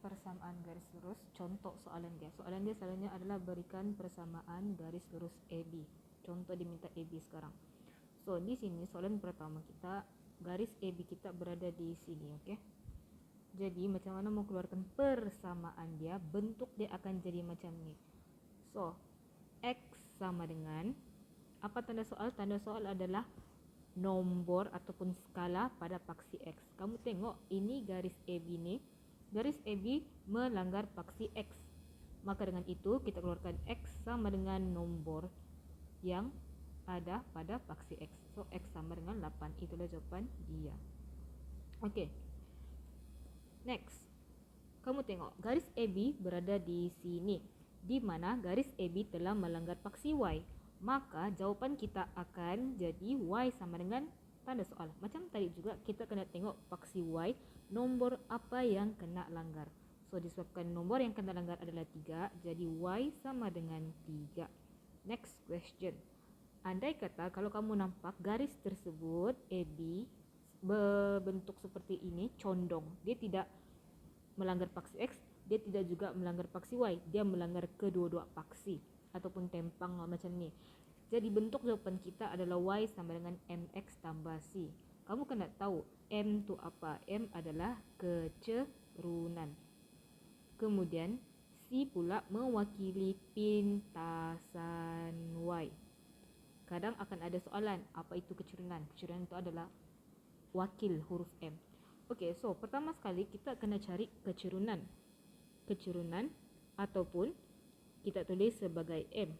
persamaan garis lurus. Contoh soalan dia. Soalan dia selalunya adalah berikan persamaan garis lurus AB. Contoh dia minta AB sekarang. So, di sini soalan pertama kita, garis AB kita berada di sini, okey. Jadi, macam mana mau keluarkan persamaan dia? Bentuk dia akan jadi macam ni. So, X sama dengan, apa tanda soal? Tanda soal adalah nombor ataupun skala pada paksi X. Kamu tengok, ini garis AB ni. Garis AB melanggar paksi X. Maka dengan itu kita keluarkan X sama dengan nombor yang ada pada paksi X. So X sama dengan 8. Itulah jawapan dia. Okey. Next. Kamu tengok garis AB berada di sini, di mana garis AB telah melanggar paksi Y. Maka jawapan kita akan jadi Y sama dengan tanda soal. Macam tadi juga kita kena tengok paksi Y, nombor apa yang kena langgar. So disebabkan nombor yang kena langgar adalah 3, jadi Y sama dengan 3. Next question. Andai kata kalau kamu nampak garis tersebut AB berbentuk seperti ini, condong. Dia tidak melanggar paksi X, dia tidak juga melanggar paksi Y. Dia melanggar kedua-dua paksi ataupun tempang macam ni. Jadi bentuk jawapan kita adalah Y sama dengan MX tambah C. Kamu kena tahu M tu apa? M adalah kecerunan. Kemudian C pula mewakili pintasan Y. Kadang akan ada soalan, apa itu kecerunan? Kecerunan itu adalah wakil huruf M. Okey, so pertama sekali kita kena cari kecerunan. Kecerunan ataupun kita tulis sebagai M.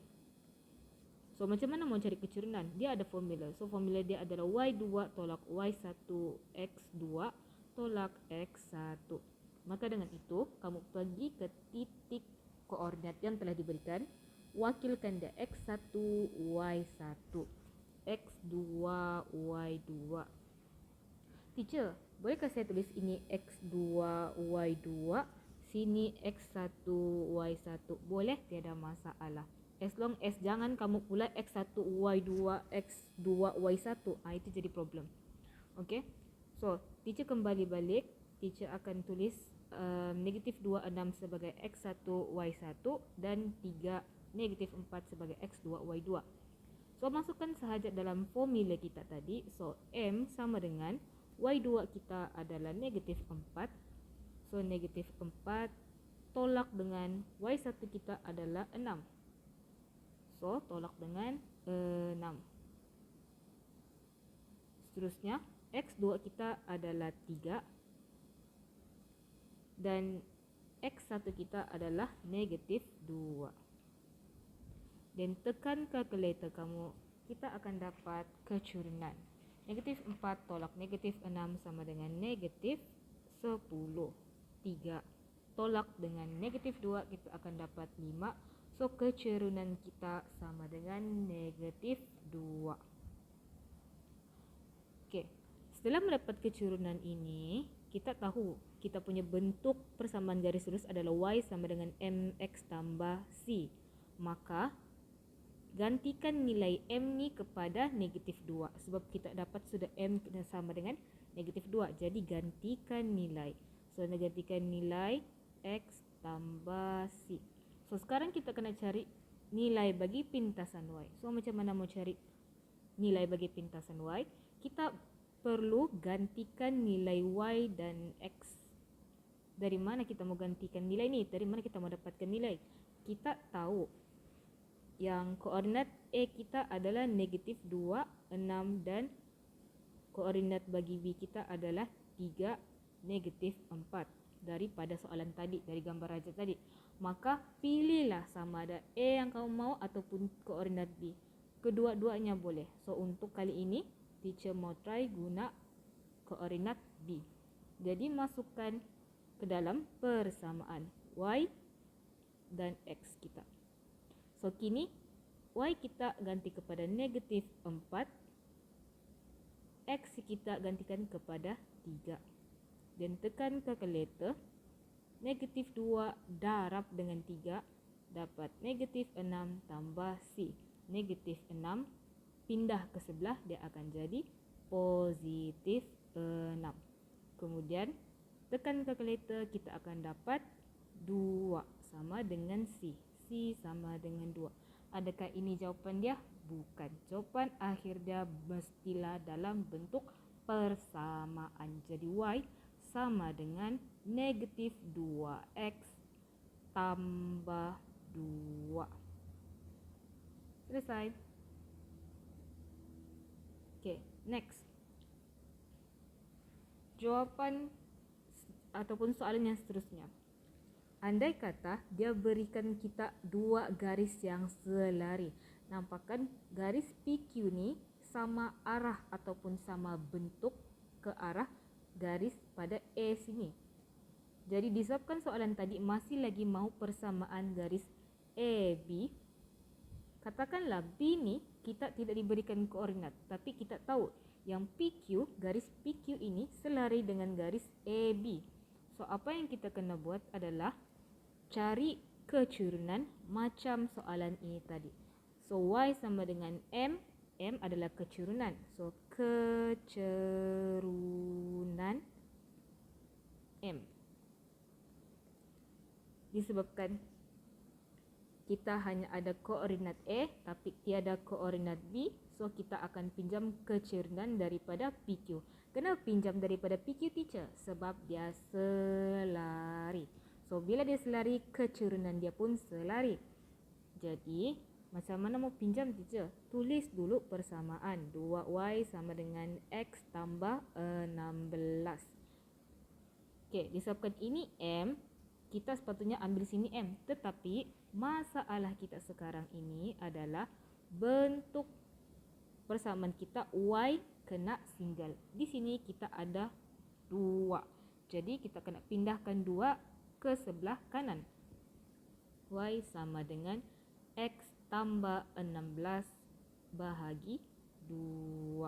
So macam mana mau cari kecerunan? Dia ada formula. So formula dia adalah Y2 tolak Y1 X2 tolak X1. Maka dengan itu kamu pergi ke titik koordinat yang telah diberikan, wakilkan dia X1 Y1 X2 Y2. Teacher, bolehkah saya tulis ini X2 Y2, sini X1 Y1? Boleh, tiada masalah. As long as jangan kamu pula X1 Y2 X2 Y1. Itu jadi problem. Okay. So teacher kembali balik. Teacher akan tulis negatif 26 sebagai X1 Y1 dan 3 negatif 4 sebagai X2 Y2. So masukkan sahaja dalam formula kita tadi. So M sama dengan Y2 kita adalah negatif 4. So negatif 4 tolak dengan Y1 kita adalah 6. So tolak dengan 6. Seterusnya X2 kita adalah 3 dan X1 kita adalah negatif 2. Dan tekan kalkulator kamu, kita akan dapat kecerunan. Negatif 4 tolak negatif 6 sama dengan negatif 10. 3 tolak dengan negatif 2 kita akan dapat 5. So kecerunan kita sama dengan negatif 2. Okey. Setelah mendapat kecerunan ini, kita tahu kita punya bentuk persamaan garis lurus adalah Y sama dengan MX tambah C. Maka gantikan nilai M ni kepada negatif 2. Sebab kita dapat sudah M sama dengan negatif 2. Jadi gantikan nilai. So gantikan nilai X tambah C. So sekarang kita kena cari nilai bagi pintasan Y. So macam mana mau cari nilai bagi pintasan Y? Kita perlu gantikan nilai Y dan X. Dari mana kita mau gantikan nilai ni? Dari mana kita mau dapatkan nilai? Kita tahu yang koordinat A kita adalah negatif 2, 6 dan koordinat bagi B kita adalah 3, negatif 4. Daripada soalan tadi, dari gambar raja tadi. Maka pilihlah sama ada A yang kamu mau ataupun koordinat B. Kedua-duanya boleh. So untuk kali ini teacher mau try guna koordinat B. Jadi masukkan ke dalam persamaan Y dan X kita. So kini Y kita ganti kepada negatif 4, X kita gantikan kepada 3. Dan tekan kalkulator. Negatif 2 darab dengan 3 dapat negatif 6 tambah C. Negatif 6 pindah ke sebelah, dia akan jadi positif 6. Kemudian Tekan kalkulator, kita akan dapat 2 sama dengan C. C sama dengan 2. Adakah ini jawapan dia? Bukan. Jawapan akhir dia mestilah dalam bentuk persamaan. Jadi Y sama dengan negatif 2X tambah 2. Selesai. Okay, next. Jawapan ataupun soalan yang seterusnya. Andai kata dia berikan kita 2 garis yang selari. Nampakkan garis PQ ni sama arah ataupun sama bentuk ke arah garis pada A sini. Jadi disebabkan soalan tadi masih lagi mahu persamaan garis AB. Katakanlah B ni kita tidak diberikan koordinat, tapi kita tahu yang PQ, garis PQ ini selari dengan garis AB. So apa yang kita kena buat adalah cari kecurunan macam soalan ini tadi. So Y sama dengan M. M adalah kecurunan. So kecurunan M. Disebabkan kita hanya ada koordinat A tapi tiada koordinat B, so kita akan pinjam kecurunan daripada PQ. Kenapa pinjam daripada PQ, teacher? Sebab dia selari. So bila dia selari, kecurunan dia pun selari. Jadi macam mana mau pinjam, teacher? Tulis dulu persamaan. 2Y sama dengan X tambah 16. Okey, disebabkan ini M, kita sepatutnya ambil sini M. Tetapi masalah kita sekarang ini adalah bentuk persamaan kita Y kena single. Di sini kita ada 2. Jadi kita kena pindahkan 2 ke sebelah kanan. Y sama dengan X tambah 16 bahagi 2.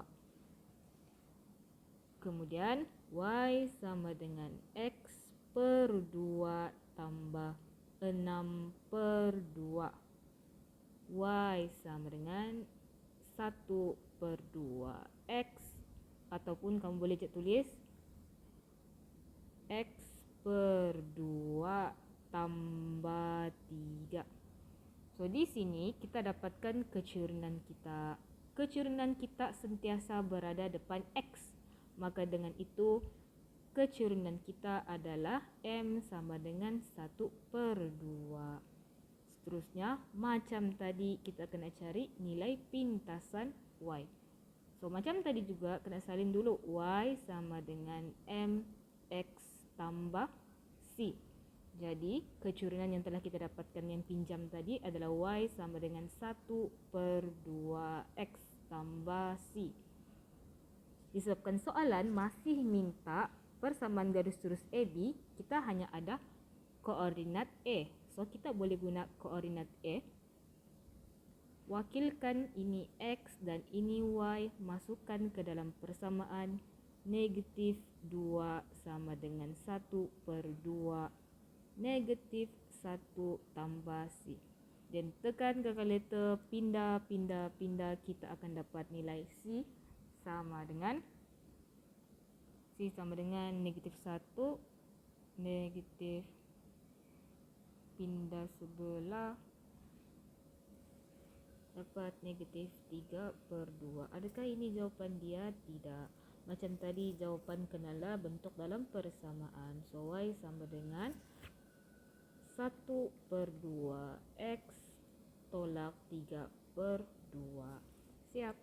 Kemudian Y sama dengan X per 2 tambah 6 per 2. Y sama dengan 1 per 2X, ataupun kamu boleh tulis X per 2 tambah 3. So di sini kita dapatkan kecurunan kita. Kecurunan kita sentiasa berada depan X. Maka dengan itu kecurunan kita adalah M sama dengan 1 per 2. Seterusnya macam tadi kita kena cari nilai pintasan Y. So macam tadi juga kena salin dulu. Y sama dengan MX tambah C. Jadi kecurunan yang telah kita dapatkan yang pinjam tadi adalah Y sama dengan 1 per 2X tambah C. Disebabkan soalan masih minta persamaan garis lurus AB, kita hanya ada koordinat A. So kita boleh guna koordinat A. Wakilkan ini X dan ini Y, masukkan ke dalam persamaan. Negatif 2 sama dengan 1 per 2. Negatif 1 tambah C. Dan tekan kalkulator, pindah, kita akan dapat nilai C sama dengan negatif 1, negatif pindah sebelah, dapat negatif 3 per 2. Adakah ini jawapan dia? Tidak. Macam tadi jawapan kenalah bentuk dalam persamaan. So Y sama dengan 1 per 2X tolak 3 per 2. Siap?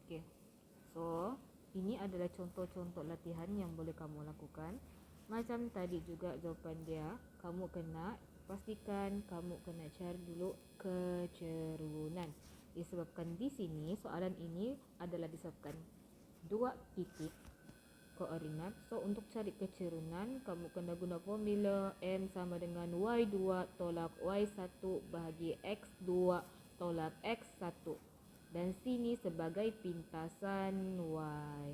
Okay. So ini adalah contoh-contoh latihan yang boleh kamu lakukan. Macam tadi juga jawapan dia, kamu kena pastikan kamu kena cari dulu kecurunan. Disebabkan di sini soalan ini adalah disebabkan 2 titik koordinat. So untuk cari kecurunan kamu kena guna formula M sama dengan Y2 tolak Y1 bahagi X2 tolak X1. Dan sini sebagai pintasan Y.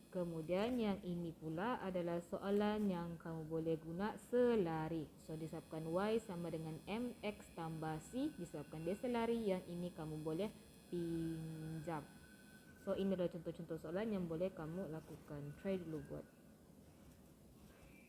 Kemudian yang ini pula adalah soalan yang kamu boleh guna selari. So disebabkan Y sama dengan MX tambah C, disebabkan dia selari, yang ini kamu boleh pinjam. So ini adalah contoh-contoh soalan yang boleh kamu lakukan. Try dulu buat.